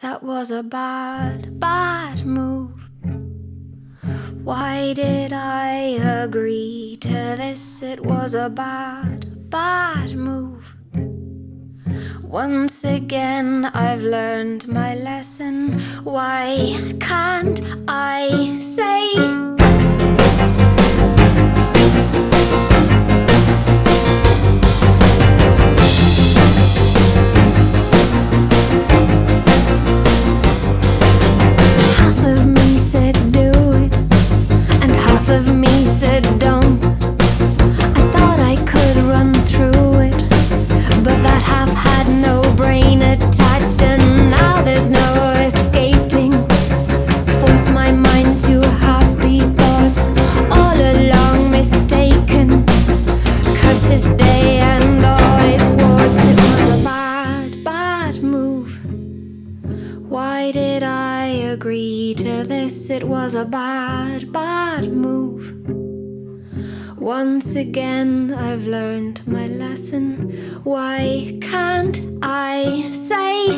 That was a bad, bad move. Why did I agree to this? It was a bad, bad move. Once again I've learned my lesson. Why can't I say half of me said do it, and half of me said don't. I thought I could run through it, but that half had no brain attached, and now there's no escaping. Force my mind to happy thoughts, all along mistaken. Curse this day and all its warts. It was a bad, bad move. Why did I agree to this? It was a bad, bad move. Once again I've learned my lesson. Why can't I say